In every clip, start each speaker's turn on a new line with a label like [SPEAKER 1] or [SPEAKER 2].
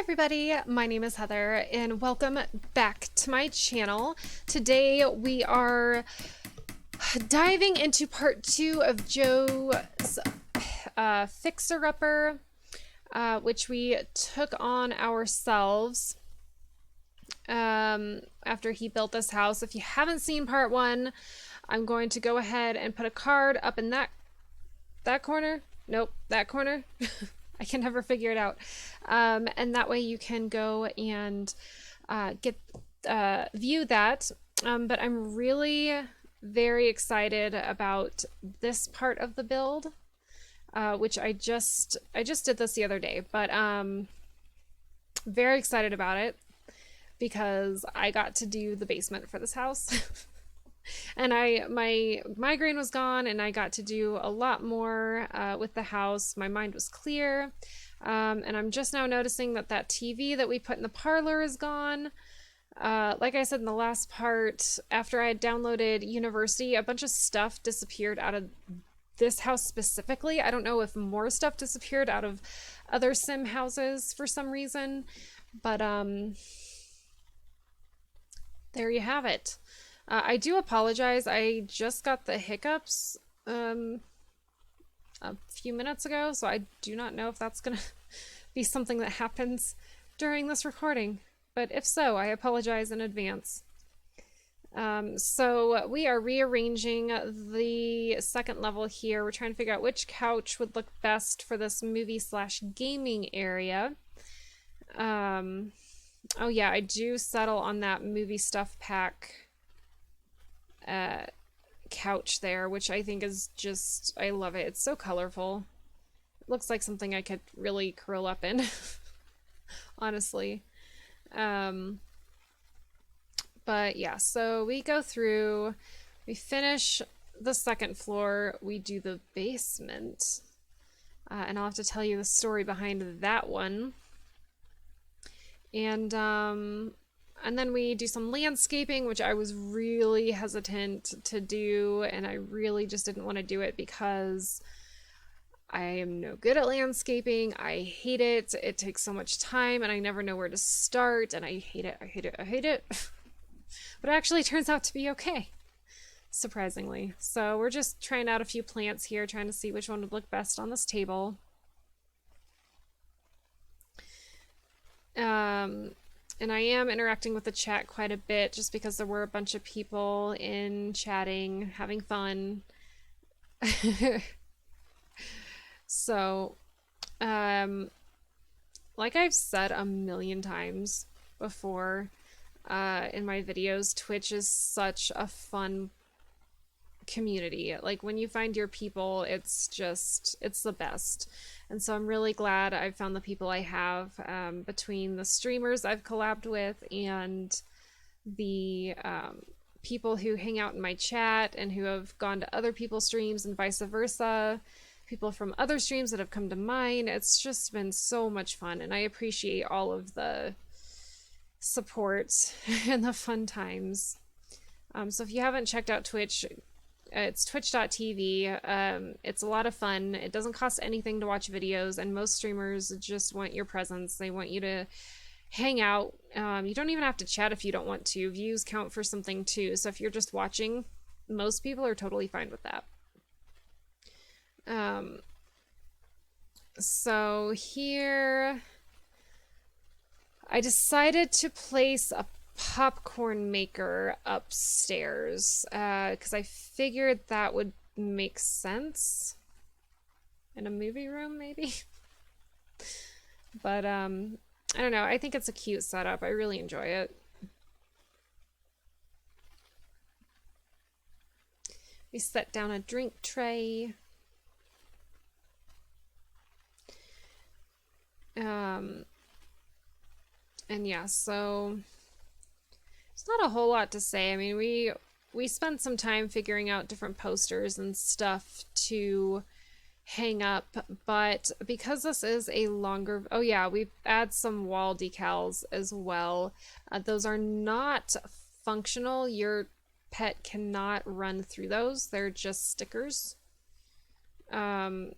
[SPEAKER 1] everybody, my name is Heather and welcome back to my channel. Today we are diving into part 2 of Joe's Fixerupper, which we took on ourselves after he built this house. If you haven't seen part 1, I'm going to go ahead and put a card up in that corner. Nope, that corner. I can never figure it out. And that way you can go and view that. But I'm really very excited about this part of the build, which I just did this the other day, but very excited about it because I got to do the basement for this house. And my migraine was gone and I got to do a lot more with the house. My mind was clear. And I'm just now noticing that TV that we put in the parlor is gone. Like I said in the last part, after I had downloaded University, a bunch of stuff disappeared out of this house specifically. I don't know if more stuff disappeared out of other sim houses for some reason, but there you have it. I do apologize. I just got the hiccups a few minutes ago, so I do not know if that's going to be something that happens during this recording. But if so, I apologize in advance. So we are rearranging the second level here. We're trying to figure out which couch would look best for this movie/gaming area. Oh yeah, I do settle on that movie stuff pack couch there, which I think is just, I love it. It's so colorful. It looks like something I could really curl up in, honestly. But yeah, so we go through, we finish the second floor, we do the basement, and I'll have to tell you the story behind that one. And then we do some landscaping, which I was really hesitant to do, and I really just didn't want to do it because I am no good at landscaping. I hate it. It takes so much time, and I never know where to start, and I hate it. I hate it. I hate it. But it actually turns out to be okay, surprisingly. So we're just trying out a few plants here, trying to see which one would look best on this table. And I am interacting with the chat quite a bit just because there were a bunch of people in chatting, having fun. So, like I've said a million times before in my videos, Twitch is such a fun community. Like when you find your people, it's the best. And so I'm really glad I've found the people I have, between the streamers I've collabed with and the people who hang out in my chat and who have gone to other people's streams and vice versa, people from other streams that have come to mine. It's just been so much fun, and I appreciate all of the support and the fun times. So if you haven't checked out Twitch, it's twitch.tv. It's a lot of fun. It doesn't cost anything to watch videos, and most streamers just want your presence. They want you to hang out. You don't even have to chat if you don't want to. Views count for something too, so if you're just watching, most people are totally fine with that. So here I decided to place a popcorn maker upstairs because I figured that would make sense in a movie room maybe. But I don't know, I think it's a cute setup. I really enjoy it. We set down a drink tray. And yeah, so it's not a whole lot to say. I mean, we spent some time figuring out different posters and stuff to hang up, but because this is a longer, oh yeah, we add some wall decals as well. Those are not functional. Your pet cannot run through those. They're just stickers. But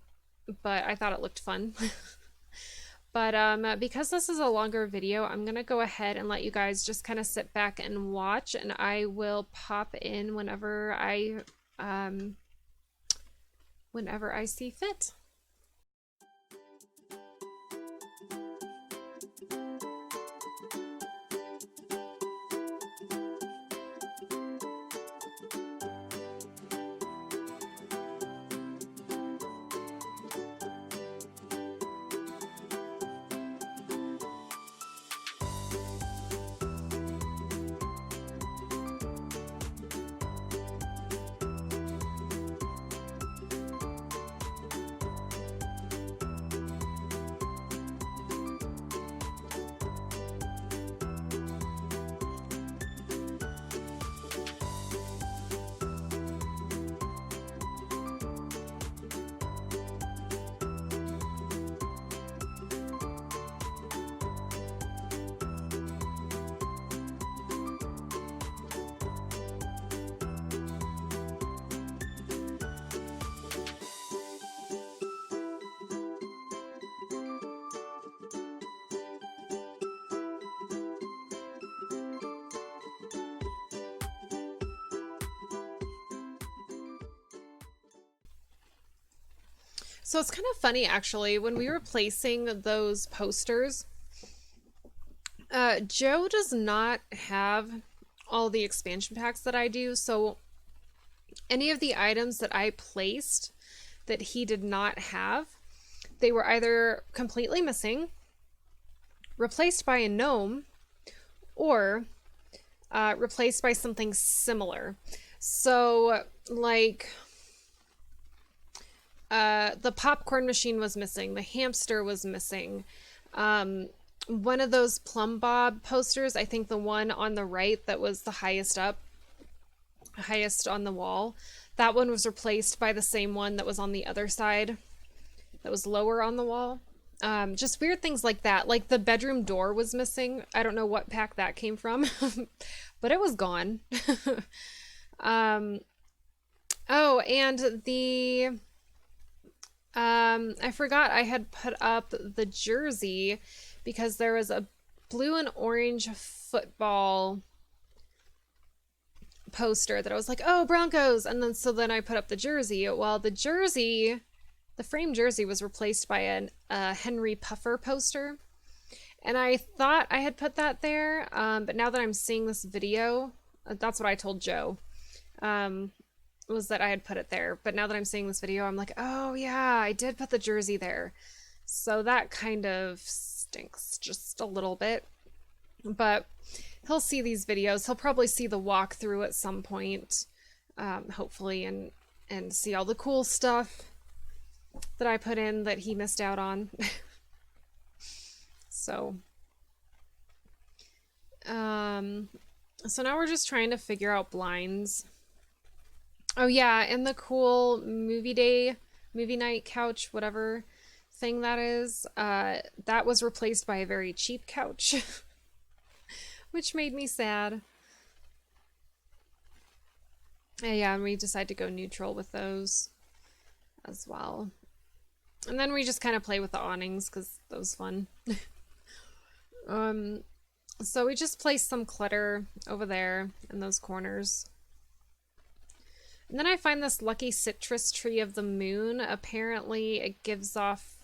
[SPEAKER 1] I thought it looked fun. But because this is a longer video, I'm gonna go ahead and let you guys just kind of sit back and watch, and I will pop in whenever I see fit. So it's kind of funny, actually, when we were placing those posters, Joe does not have all the expansion packs that I do, so any of the items that I placed that he did not have, they were either completely missing, replaced by a gnome, or replaced by something similar. So, like, the popcorn machine was missing, the hamster was missing. One of those Plumb Bob posters, I think the one on the right that was the highest on the wall, that one was replaced by the same one that was on the other side that was lower on the wall. Just weird things like that. Like the bedroom door was missing. I don't know what pack that came from, but it was gone. Oh, and I forgot I had put up the jersey because there was a blue and orange football poster that I was like, oh, Broncos. And then I put up the jersey. Well, the frame jersey was replaced by a Henry Puffer poster. And I thought I had put that there. But now that I'm seeing this video, that's what I told Joe. Was that I had put it there. But now that I'm seeing this video, I'm like, oh yeah, I did put the jersey there. So that kind of stinks just a little bit. But he'll see these videos. He'll probably see the walkthrough at some point, hopefully, and see all the cool stuff that I put in that he missed out on. So so now we're just trying to figure out blinds. Oh yeah, and the cool movie night couch, whatever thing that is, that was replaced by a very cheap couch, which made me sad. Yeah, and we decided to go neutral with those as well. And then we just kind of play with the awnings because that was fun. So we just placed some clutter over there in those corners. And then I find this lucky citrus tree of the moon. Apparently it gives off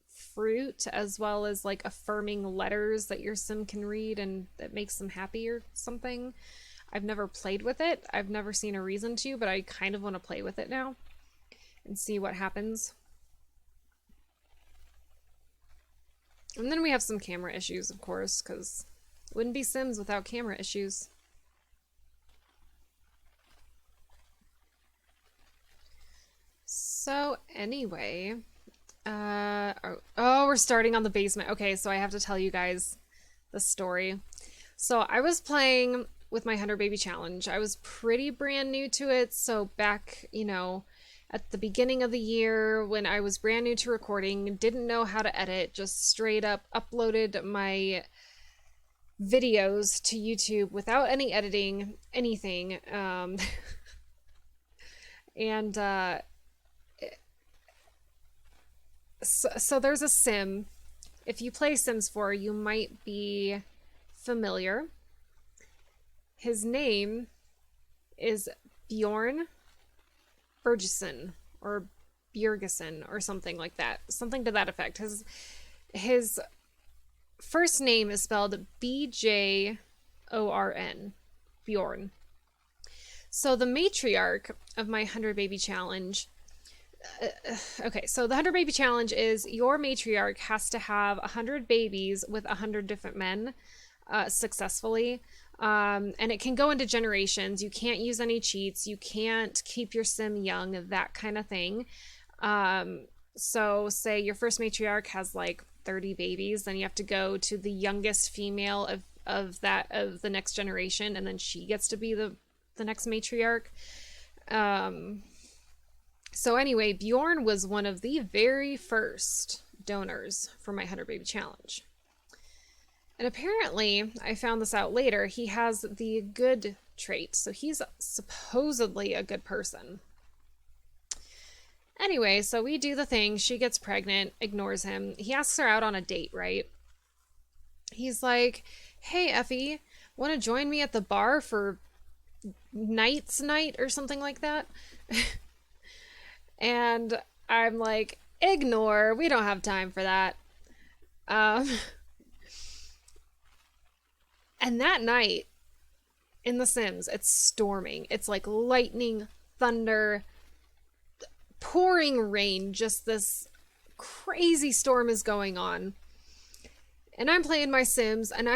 [SPEAKER 1] fruit as well as like affirming letters that your sim can read and that makes them happy or something. I've never played with it. I've never seen a reason to, but I kind of want to play with it now and see what happens. And then we have some camera issues, of course, because it wouldn't be Sims without camera issues. So anyway, we're starting on the basement. Okay, so I have to tell you guys the story. So I was playing with my 100 Baby Challenge. I was pretty brand new to it. So back, at the beginning of the year when I was brand new to recording, didn't know how to edit, just straight up uploaded my videos to YouTube without any editing, anything. So there's a sim if you play Sims 4, you might be familiar. His name is Bjorn Bergeson or Björgesson or something like that. Something to that effect. His first name is spelled Bjorn. Bjorn. So the matriarch of my 100 Baby Challenge. Okay, so the 100 Baby Challenge is your matriarch has to have 100 babies with 100 different men successfully. And it can go into generations. You can't use any cheats. You can't keep your sim young, that kind of thing. So say your first matriarch has like 30 babies, then you have to go to the youngest female of the next generation, and then she gets to be the next matriarch. So anyway, Bjorn was one of the very first donors for my 100 Baby Challenge. And apparently, I found this out later, he has the good trait. So he's supposedly a good person. Anyway, so we do the thing. She gets pregnant, ignores him. He asks her out on a date, right? He's like, hey, Effie, want to join me at the bar for Knight's Night or something like that? And I'm like, ignore. We don't have time for that. And that night in The Sims, it's storming. It's like lightning, thunder, pouring rain. Just this crazy storm is going on. And I'm playing my Sims, and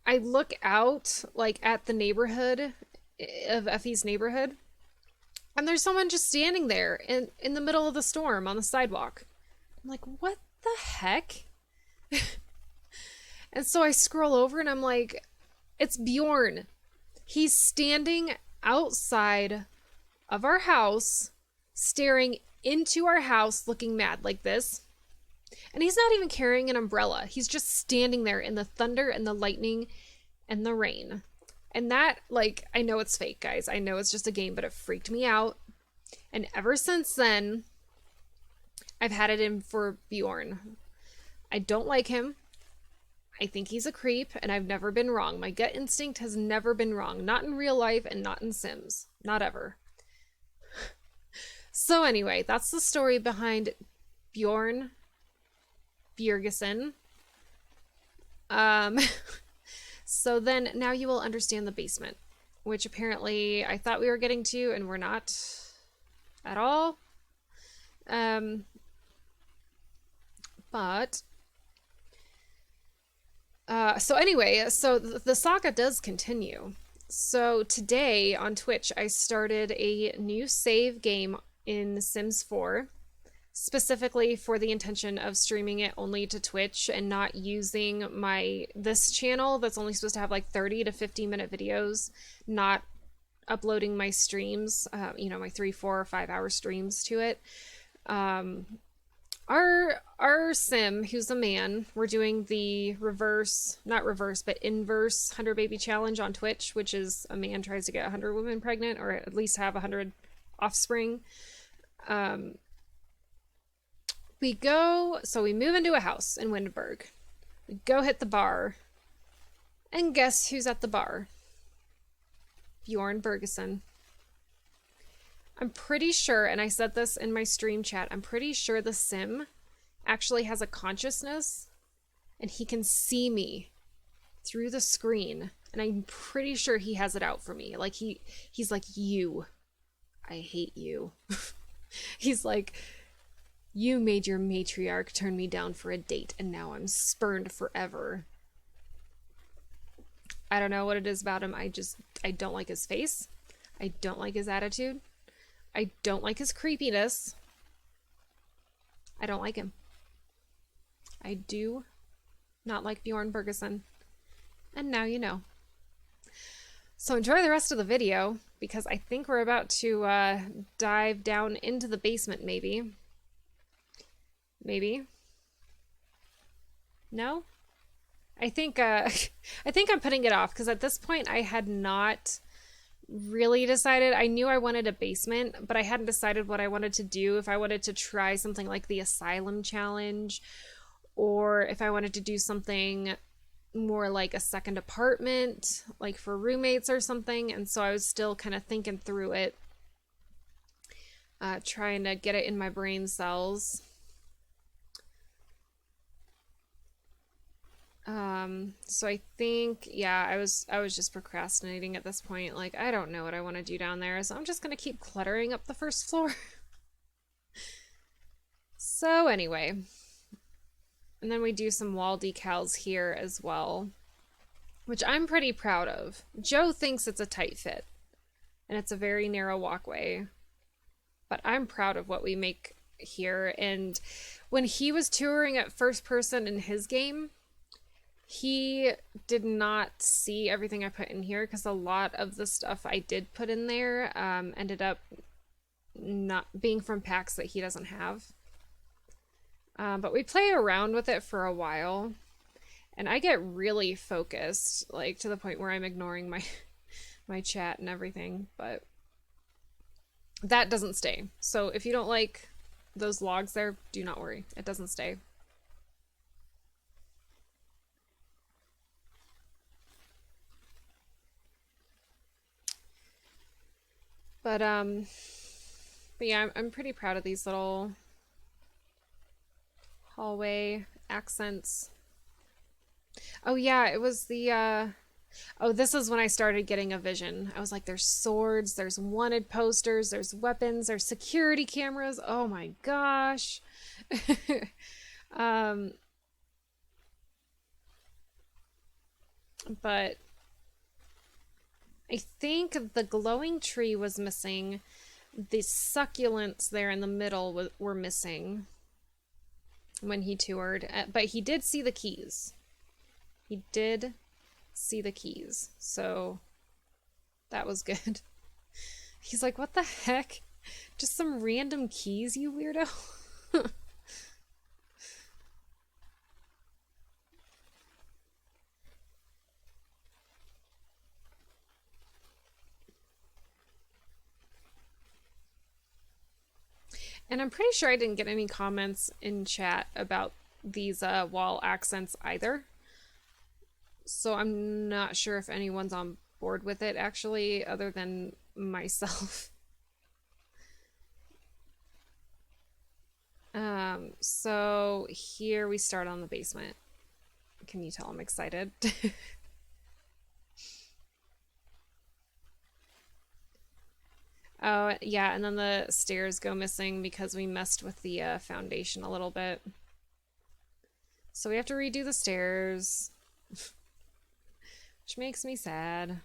[SPEAKER 1] I look out like at the neighborhood of Effie's neighborhood, and there's someone just standing there in the middle of the storm on the sidewalk. I'm like, what the heck? And so I scroll over and I'm like, it's Bjorn. He's standing outside of our house, staring into our house, looking mad like this. And he's not even carrying an umbrella. He's just standing there in the thunder and the lightning and the rain. And that, like, I know it's fake, guys. I know it's just a game, but it freaked me out. And ever since then, I've had it in for Bjorn. I don't like him. I think he's a creep, and I've never been wrong. My gut instinct has never been wrong. Not in real life and not in Sims. Not ever. So anyway, that's the story behind Bjorn Björgesson. So then now you will understand the basement, which apparently I thought we were getting to, and we're not at all. So anyway, so the saga does continue. So today on Twitch, I started a new save game in Sims 4, specifically for the intention of streaming it only to Twitch and not using this channel that's only supposed to have like 30 to 50-minute videos, not uploading my streams, my 3, 4, or 5 hour streams to it. Our sim, who's a man, we're doing the inverse 100 Baby Challenge on Twitch, which is a man tries to get 100 women pregnant, or at least have 100 offspring. We move into a house in Windberg. We go hit the bar. And guess who's at the bar? Bjorn Bergeson. I'm pretty sure, and I said this in my stream chat, I'm pretty sure the sim actually has a consciousness and he can see me through the screen, and I'm pretty sure he has it out for me. Like he's like, you, I hate you. He's like, you made your matriarch turn me down for a date and now I'm spurned forever. I don't know what it is about him. I don't like his face. I don't like his attitude. I don't like his creepiness. I don't like him. I do not like Bjorn Bergeson. And now you know. So enjoy the rest of the video, because I think we're about to dive down into the basement, maybe. Maybe. No? I think I'm putting it off, because at this point I had not really decided. I knew I wanted a basement, but I hadn't decided what I wanted to do. If I wanted to try something like the Asylum Challenge, or if I wanted to do something more like a second apartment, like for roommates or something. And so I was still kind of thinking through it, trying to get it in my brain cells. So I think, yeah, I was just procrastinating at this point. Like, I don't know what I want to do down there, so I'm just gonna keep cluttering up the first floor. So anyway, and then we do some wall decals here as well, which I'm pretty proud of. Joe thinks it's a tight fit, and it's a very narrow walkway, but I'm proud of what we make here. And when he was touring at first person in his game, he did not see everything I put in here because a lot of the stuff I did put in there ended up not being from packs that he doesn't have. But we play around with it for a while, and I get really focused, like to the point where I'm ignoring my chat and everything, but that doesn't stay. So if you don't like those logs there, do not worry. It doesn't stay. But yeah, I'm pretty proud of these little hallway accents. Oh yeah, it was the oh, this is when I started getting a vision. I was like, there's swords, there's wanted posters, there's weapons, there's security cameras. Oh my gosh. But I think the glowing tree was missing. The succulents there in the middle were missing when he toured. But he did see the keys. He did see the keys. So that was good. He's like, what the heck? Just some random keys, you weirdo? And I'm pretty sure I didn't get any comments in chat about these wall accents either. So I'm not sure if anyone's on board with it, actually, other than myself. So here we start on the basement. Can you tell I'm excited? Oh, yeah, and then the stairs go missing because we messed with the foundation a little bit. So we have to redo the stairs, which makes me sad.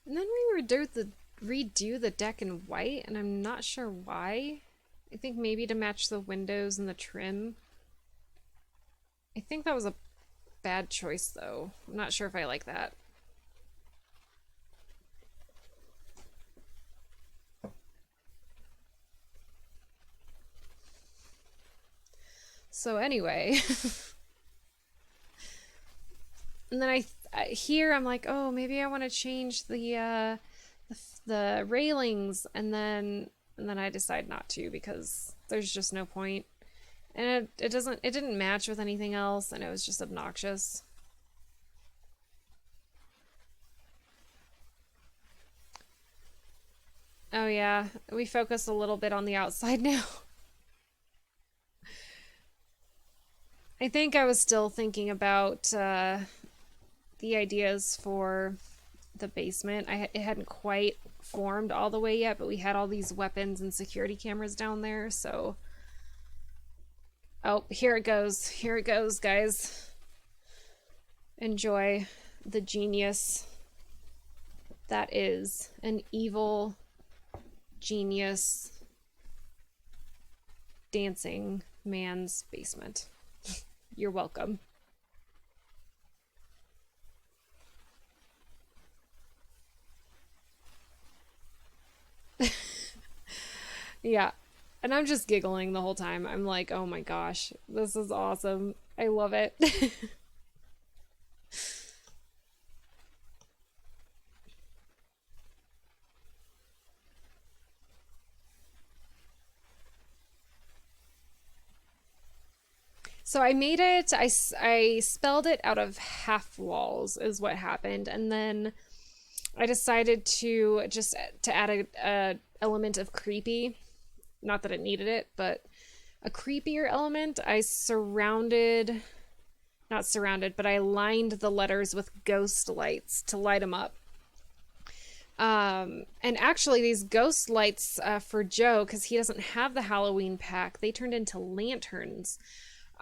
[SPEAKER 1] And then we redo the deck in white, and I'm not sure why. I think maybe to match the windows and the trim. I think that was a bad choice, though. I'm not sure if I like that. So anyway, and then here I'm like, oh, maybe I want to change the railings, and then I decide not to because there's just no point. And it didn't match with anything else, and it was just obnoxious. Oh yeah, we focus a little bit on the outside now. I think I was still thinking about the ideas for the basement. It hadn't quite formed all the way yet, but we had all these weapons and security cameras down there, so... Oh, here it goes. Here it goes, guys. Enjoy the genius that is an evil genius dancing man's basement. You're welcome. Yeah. And I'm just giggling the whole time. I'm like, oh my gosh, this is awesome. I love it. So I made it, I spelled it out of half walls is what happened. And then I decided to add a element of creepy. Not that it needed it, but a creepier element. Not surrounded, but I lined the letters with ghost lights to light them up. And actually these ghost lights for Joe, because he doesn't have the Halloween pack, they turned into lanterns.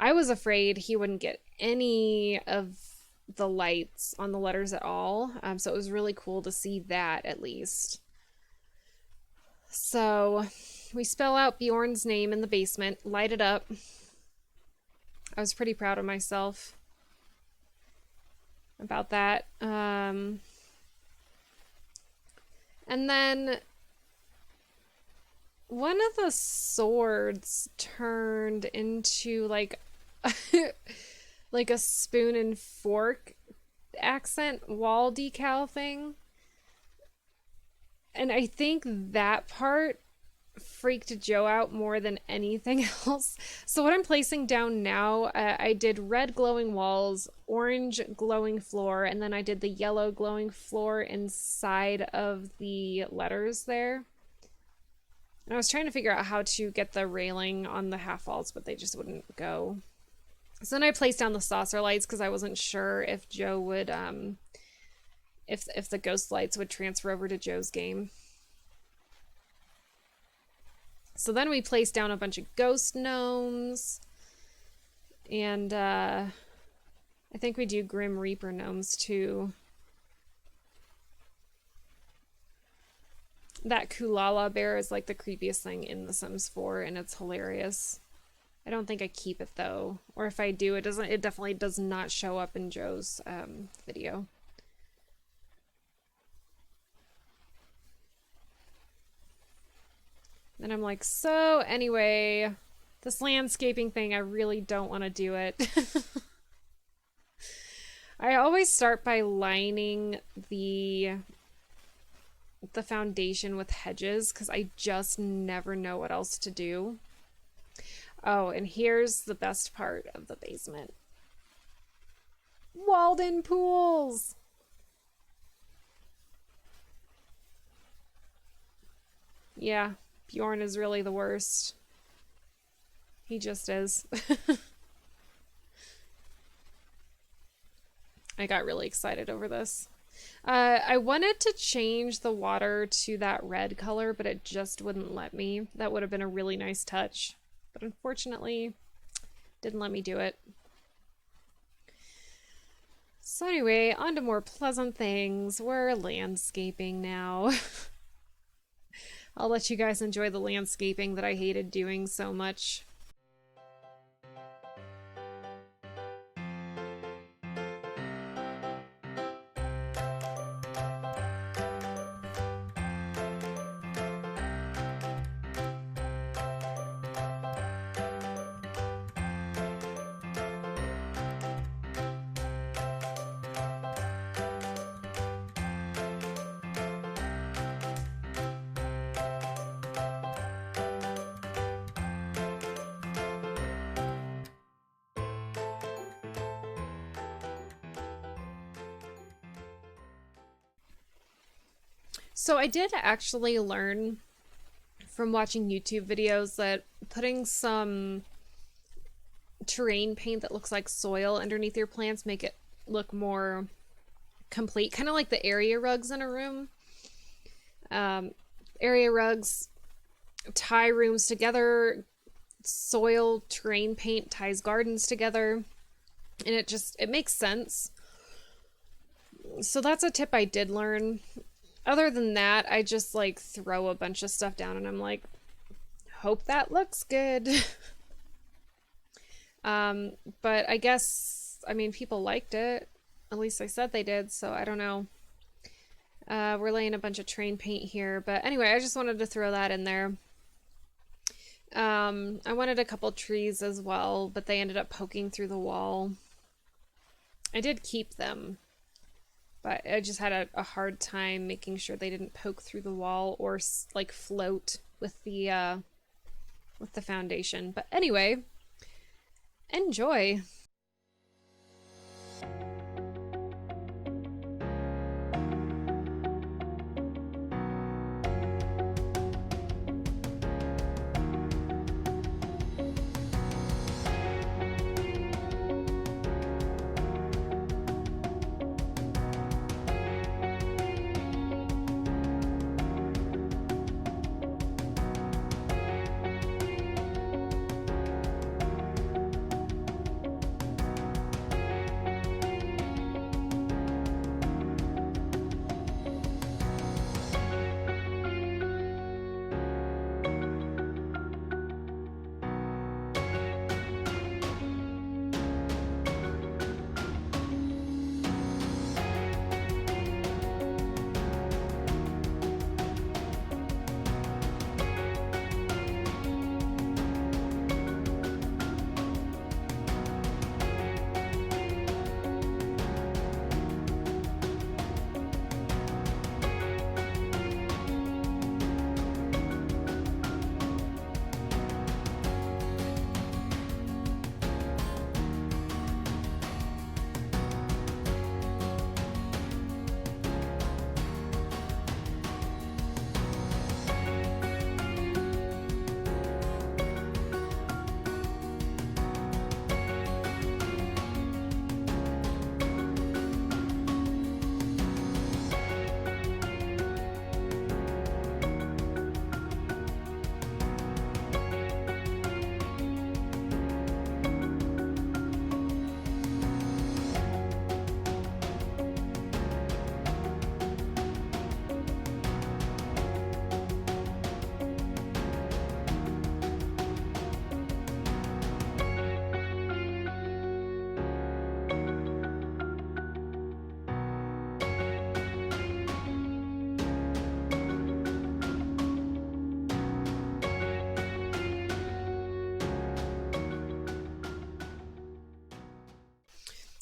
[SPEAKER 1] I was afraid he wouldn't get any of the lights on the letters at all. So it was really cool to see that at least. So we spell out Bjorn's name in the basement, light it up. I was pretty proud of myself about that. And then one of the swords turned into like like a spoon and fork accent wall decal thing. And I think that part freaked Joe out more than anything else. So what I'm placing down now, I did red glowing walls, orange glowing floor, and then I did the yellow glowing floor inside of the letters there. And I was trying to figure out how to get the railing on the half walls, but they just wouldn't go. So then I placed down the saucer lights because I wasn't sure if Joe would, if the ghost lights would transfer over to Joe's game. So then we placed down a bunch of ghost gnomes. And I think we do Grim Reaper gnomes too. That Kulala bear is like the creepiest thing in The Sims 4, and it's hilarious. I don't think I keep it though, or if I do, it definitely does not show up in Joe's video. And I'm like, so anyway, this landscaping thing, I really don't want to do it. I always start by lining the foundation with hedges because I just never know what else to do. Oh, and here's the best part of the basement. Walled-in pools! Yeah, Bjorn is really the worst. He just is. I got really excited over this. I wanted to change the water to that red color, but it just wouldn't let me. That would have been a really nice touch. But unfortunately, didn't let me do it. So anyway, on to more pleasant things. We're landscaping now. I'll let you guys enjoy the landscaping that I hated doing so much. So I did actually learn from watching YouTube videos that putting some terrain paint that looks like soil underneath your plants make it look more complete, kind of like the area rugs in a room. Area rugs tie rooms together, soil terrain paint ties gardens together, and it makes sense. So that's a tip I did learn. Other than that, I just like throw a bunch of stuff down and I'm like, hope that looks good. But I guess, I mean, people liked it. At least they said they did, so I don't know. We're laying a bunch of terrain paint here, but anyway, I just wanted to throw that in there. I wanted a couple trees as well, but they ended up poking through the wall. I did keep them, but I just had a hard time making sure they didn't poke through the wall or like float with the foundation. But anyway, enjoy.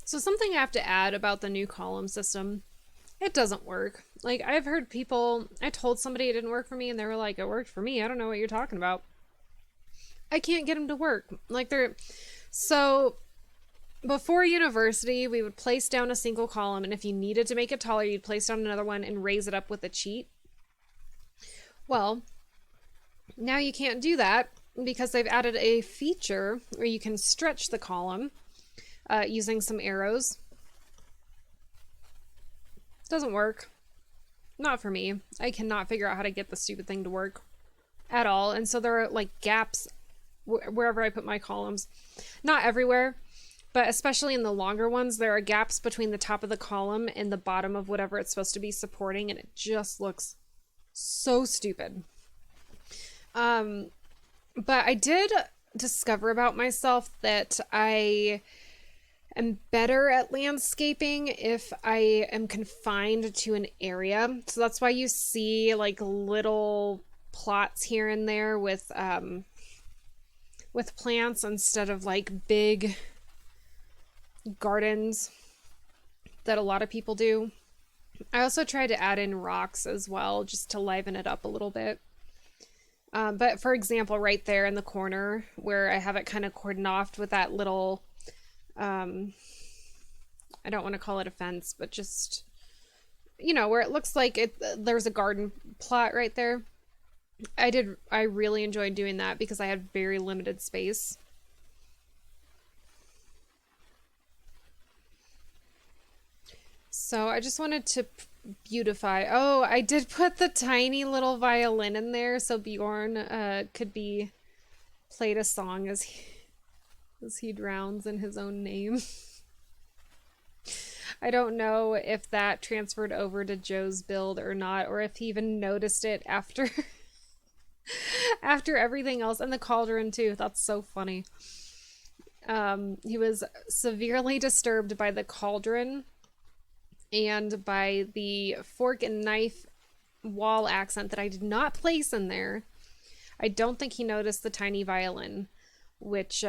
[SPEAKER 1] So something I have to add about the new column system, it doesn't work. Like, I've heard people, I told somebody it didn't work for me and they were like, it worked for me. I don't know what you're talking about. I can't get them to work. Like, so before university, we would place down a single column, and if you needed to make it taller, you'd place down another one and raise it up with a cheat. Well, now you can't do that because they've added a feature where you can stretch the column using some arrows. Doesn't work. Not for me. I cannot figure out how to get the stupid thing to work at all. And so there are like gaps wherever I put my columns. Not everywhere, but especially in the longer ones, there are gaps between the top of the column and the bottom of whatever it's supposed to be supporting, and it just looks so stupid. But I did discover about myself that I am better at landscaping if I am confined to an area. So that's why you see like little plots here and there with plants instead of like big gardens that a lot of people do. I also tried to add in rocks as well, just to liven it up a little bit. But for example, right there in the corner where I have it kind of cordoned off with that little, I don't want to call it a fence, but just, you know, where it looks like there's a garden plot right there. I really enjoyed doing that because I had very limited space. So I just wanted to beautify. Oh, I did put the tiny little violin in there so Bjorn could be played a song as he drowns in his own name. I don't know if that transferred over to Joe's build or not, or if he even noticed it after after everything else. And the cauldron too. That's so funny. He was severely disturbed by the cauldron and by the fork and knife wall accent that I did not place in there. I don't think he noticed the tiny violin, which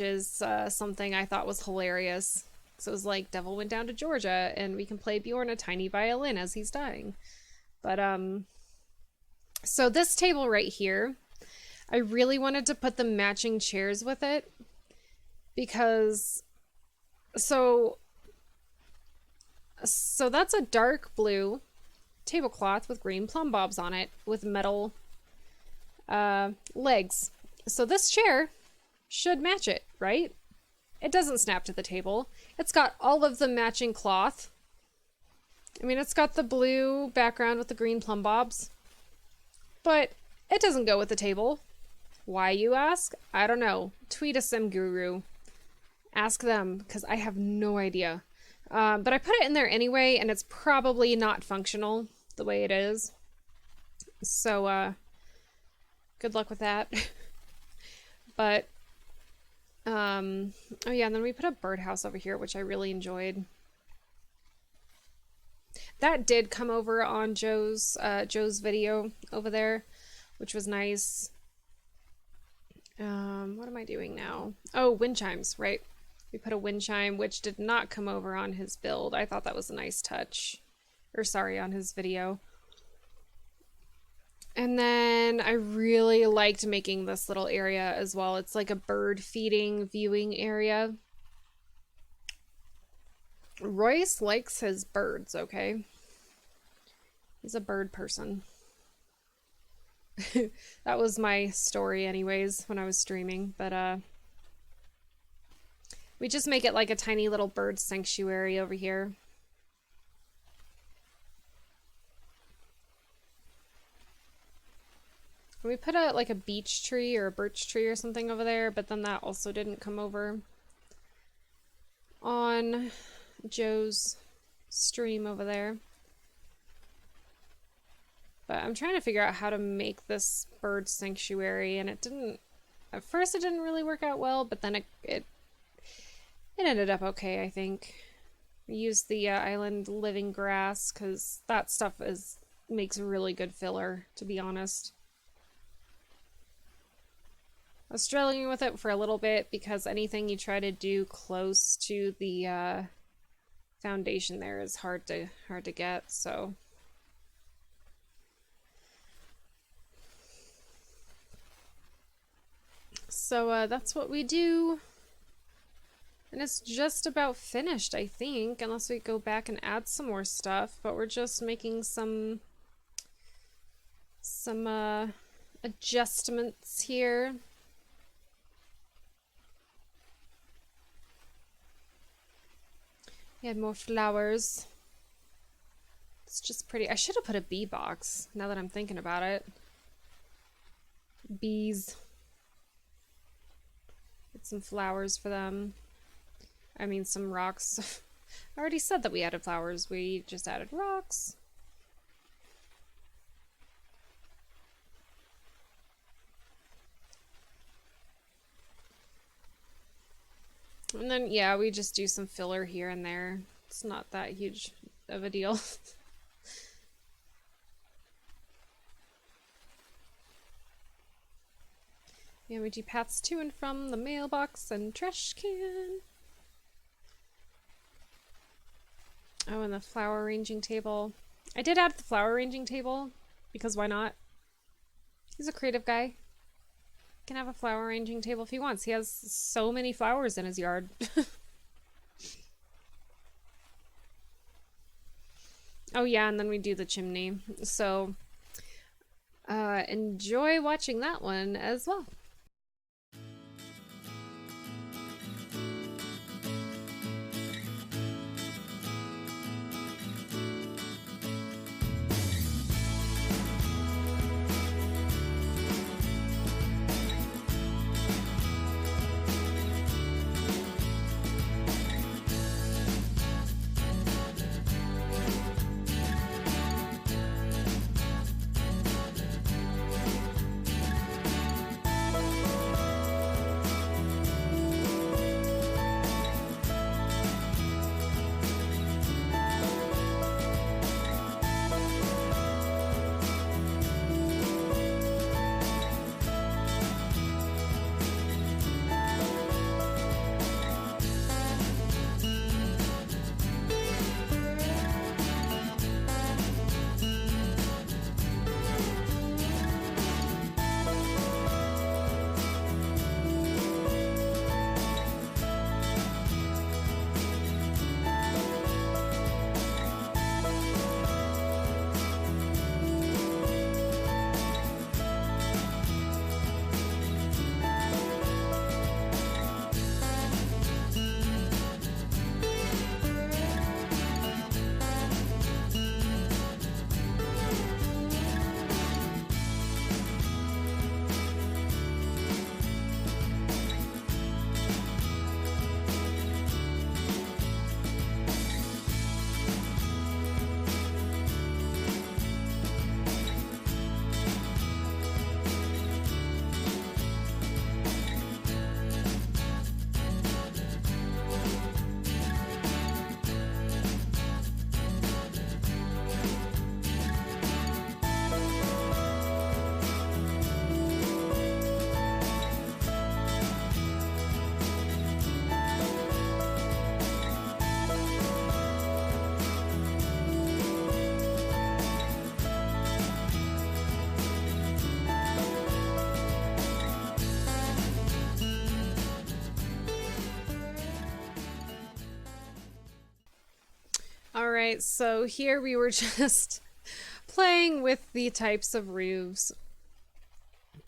[SPEAKER 1] is something I thought was hilarious. So it was like, Devil went down to Georgia and we can play Bjorn a tiny violin as he's dying. But so this table right here, I really wanted to put the matching chairs with it because so that's a dark blue tablecloth with green plumb bobs on it with metal legs. So this chair should match it, right? It doesn't snap to the table. It's got all of the matching cloth. I mean, it's got the blue background with the green plumb bobs, but it doesn't go with the table. Why, you ask? I don't know. Tweet a sim guru. Ask them, because I have no idea. But I put it in there anyway, and it's probably not functional the way it is. So, good luck with that. But, oh yeah, and then we put a birdhouse over here, which I really enjoyed. That did come over on Joe's video over there, which was nice. What am I doing now? Oh, wind chimes, right? We put a wind chime, which did not come over on his build. I thought that was a nice touch. Or sorry, on his video. And then I really liked making this little area as well. It's like a bird feeding viewing area. Royce likes his birds, okay? He's a bird person. That was my story anyways when I was streaming, but we just make it like a tiny little bird sanctuary over here. And we put like a beech tree or a birch tree or something over there, but then that also didn't come over on Joe's stream over there. But I'm trying to figure out how to make this bird sanctuary, and it didn't, at first it didn't really work out well, but then it ended up okay, I think. We used the island living grass, because that stuff makes really good filler, to be honest. I was struggling with it for a little bit, because anything you try to do close to the foundation there is hard to get, so... So that's what we do, and it's just about finished, I think, unless we go back and add some more stuff, but we're just making some adjustments here. We had more flowers. It's just pretty. I should have put a bee box, now that I'm thinking about it. Bees. Get some flowers for them. I mean, some rocks. I already said that we added flowers. We just added rocks. And then, yeah, we just do some filler here and there. It's not that huge of a deal. Yeah, we do paths to and from the mailbox and trash can. Oh, and the flower arranging table. I did add the flower arranging table, because why not? He's a creative guy. He can have a flower arranging table if he wants. He has so many flowers in his yard. Oh yeah, and then we do the chimney. So, enjoy watching that one as well. All right, so here we were just playing with the types of roofs.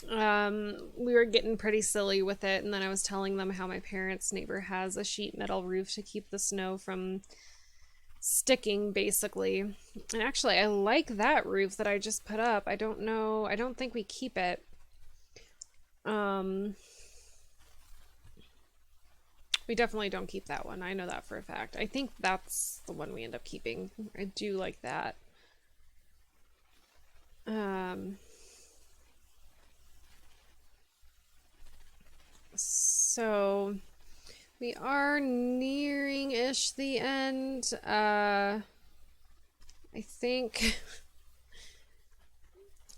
[SPEAKER 1] We were getting pretty silly with it, and then I was telling them how my parents' neighbor has a sheet metal roof to keep the snow from sticking, basically. And actually, I like that roof that I just put up. I don't know, I don't think we keep it. We definitely don't keep that one. I know that for a fact. I think that's the one we end up keeping. I do like that. So we are nearing-ish the end. I think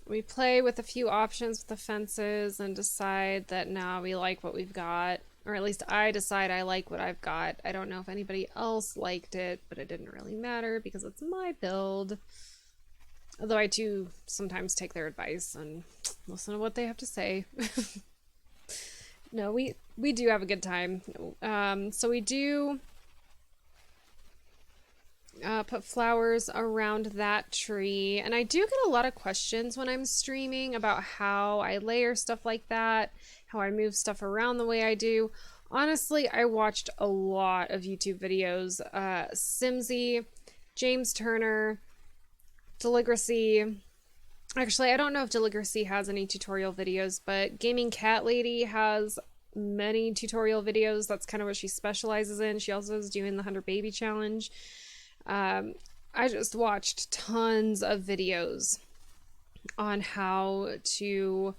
[SPEAKER 1] we play with a few options with the fences and decide that now we like what we've got. Or at least I decide I like what I've got. I don't know if anybody else liked it, but it didn't really matter because it's my build. Although I do sometimes take their advice and listen to what they have to say. No, we do have a good time. So we do put flowers around that tree. And I do get a lot of questions when I'm streaming about how I layer stuff like that, how I move stuff around the way I do. Honestly, I watched a lot of YouTube videos. Simsy, James Turner, Deligracy. Actually, I don't know if Deligracy has any tutorial videos, but Gaming Cat Lady has many tutorial videos. That's kind of what she specializes in. She also is doing the 100 Baby Challenge. I just watched tons of videos on how to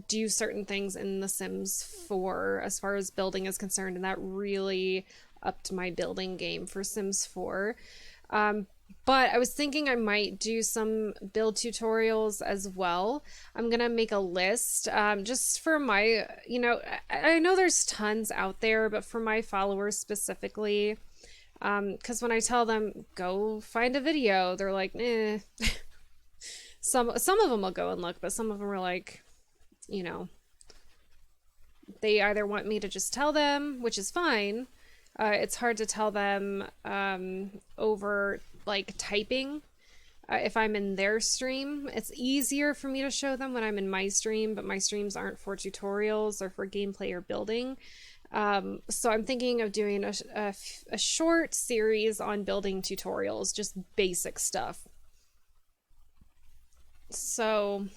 [SPEAKER 1] do certain things in The Sims 4 as far as building is concerned, and that really upped my building game for Sims 4. But I was thinking I might do some build tutorials as well. I'm gonna make a list just for my, I know there's tons out there, but for my followers specifically, because when I tell them go find a video, they're like, eh. Some of them will go and look, but some of them are like, they either want me to just tell them, which is fine. It's hard to tell them over like typing. If I'm in their stream, it's easier for me to show them when I'm in my stream, but my streams aren't for tutorials or for gameplay or building. So I'm thinking of doing a short series on building tutorials, just basic stuff. So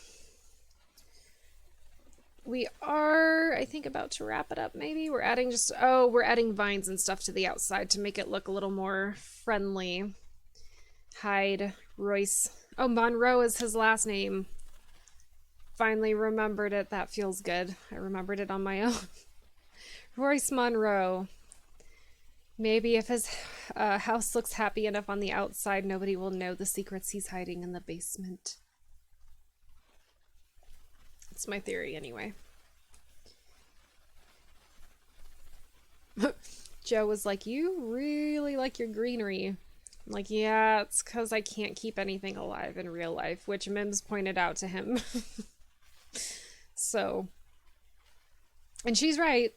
[SPEAKER 1] we are, I think, about to wrap it up. Maybe we're adding we're adding vines and stuff to the outside to make it look a little more friendly. Hide Royce. Oh, Monroe is his last name. Finally remembered it. That feels good. I remembered it on my own. Royce Monroe. Maybe if his house looks happy enough on the outside, nobody will know the secrets he's hiding in the basement. That's my theory, anyway. Joe was like, you really like your greenery. I'm like, yeah, it's because I can't keep anything alive in real life, which Mims pointed out to him. So, and she's right.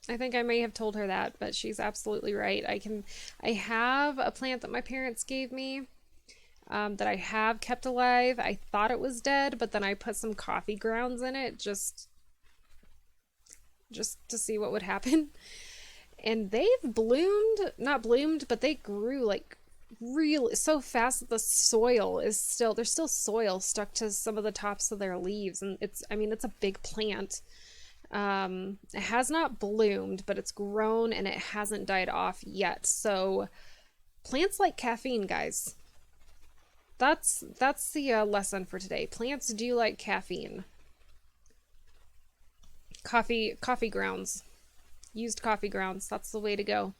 [SPEAKER 1] I think I may have told her that, but she's absolutely right. I have a plant that my parents gave me that I have kept alive. I thought it was dead, but then I put some coffee grounds in it just to see what would happen. And they've not bloomed, but they grew like really so fast that the soil is there's still soil stuck to some of the tops of their leaves. And it's a big plant. It has not bloomed, but it's grown and it hasn't died off yet. So plants like caffeine, guys. That's the lesson for today. Plants do like caffeine. Coffee grounds. Used coffee grounds. That's the way to go.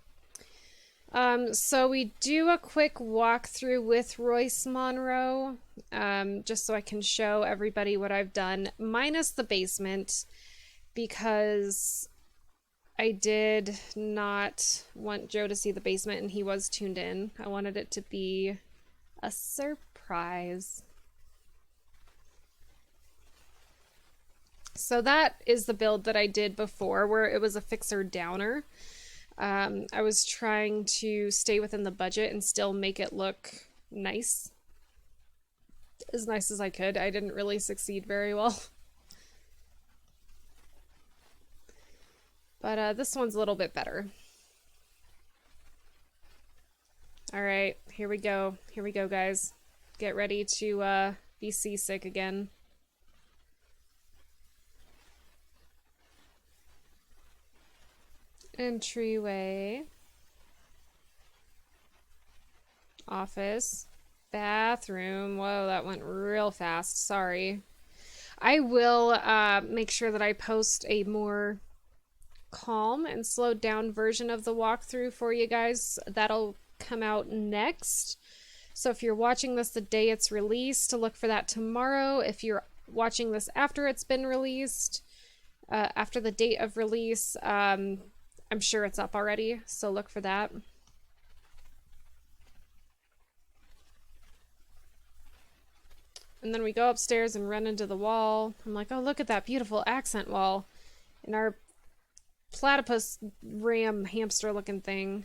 [SPEAKER 1] So we do a quick walkthrough with Royce Monroe, just so I can show everybody what I've done, minus the basement, because I did not want Joe to see the basement and he was tuned in. I wanted it to be a surprise. So that is the build that I did before, where it was a fixer downer. I was trying to stay within the budget and still make it look nice. As nice as I could. I didn't really succeed very well. But this one's a little bit better. Alright, here we go. Here we go, guys. Get ready to be seasick again. Entryway. Office. Bathroom. Whoa, that went real fast. Sorry. I will make sure that I post a more calm and slowed down version of the walkthrough for you guys. That'll come out next. So if you're watching this the day it's released, to look for that tomorrow. If you're watching this after it's been released, after the date of release, I'm sure it's up already, so look for that. And then we go upstairs and run into the wall. I'm like, oh, look at that beautiful accent wall. And our platypus ram hamster looking thing.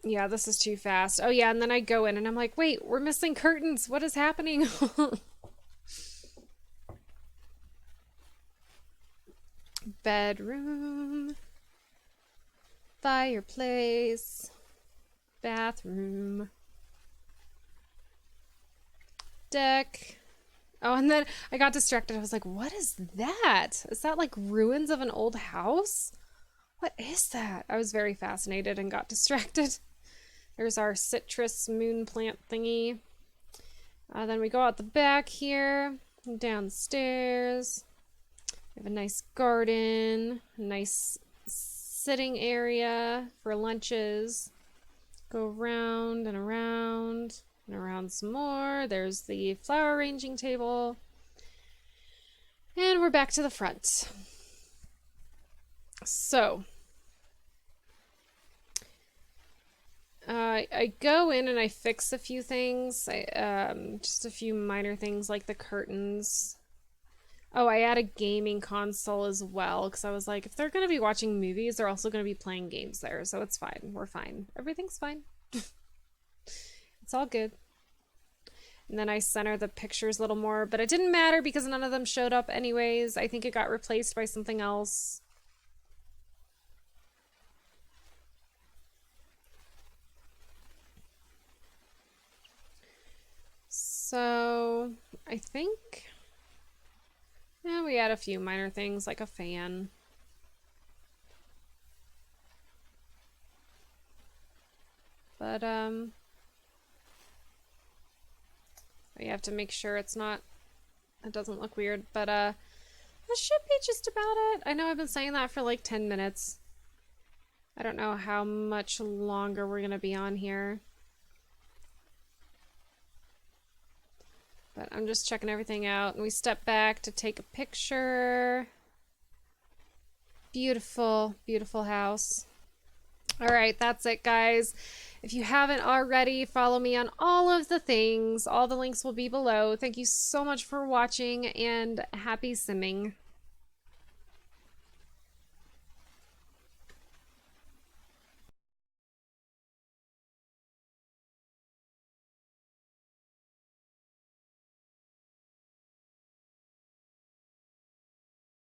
[SPEAKER 1] Yeah, this is too fast. Oh yeah, and then I go in and I'm like, wait, we're missing curtains. What is happening? Bedroom. Fireplace. Bathroom. Deck. Oh, and then I got distracted. I was like, what is that? Is that like ruins of an old house? What is that? I was very fascinated and got distracted. There's our citrus moon plant thingy. Then we go out the back here, downstairs. We have a nice garden, a nice sitting area for lunches. Go around and around and around some more. There's the flower arranging table. And we're back to the front. So I go in and I fix a few things, just a few minor things like the curtains. Oh, I add a gaming console as well, because I was like, if they're going to be watching movies, they're also going to be playing games there, so it's fine. We're fine. Everything's fine. It's all good. And then I center the pictures a little more, but it didn't matter because none of them showed up anyways. I think it got replaced by something else. So I think, yeah, we add a few minor things like a fan. But you have to make sure it doesn't look weird, but that should be just about it. I know I've been saying that for like 10 minutes. I don't know how much longer we're gonna be on here. But I'm just checking everything out, and we step back to take a picture. Beautiful, beautiful house. All right, that's it, guys. If you haven't already, follow me on all of the things. All the links will be below. Thank you so much for watching, and happy simming.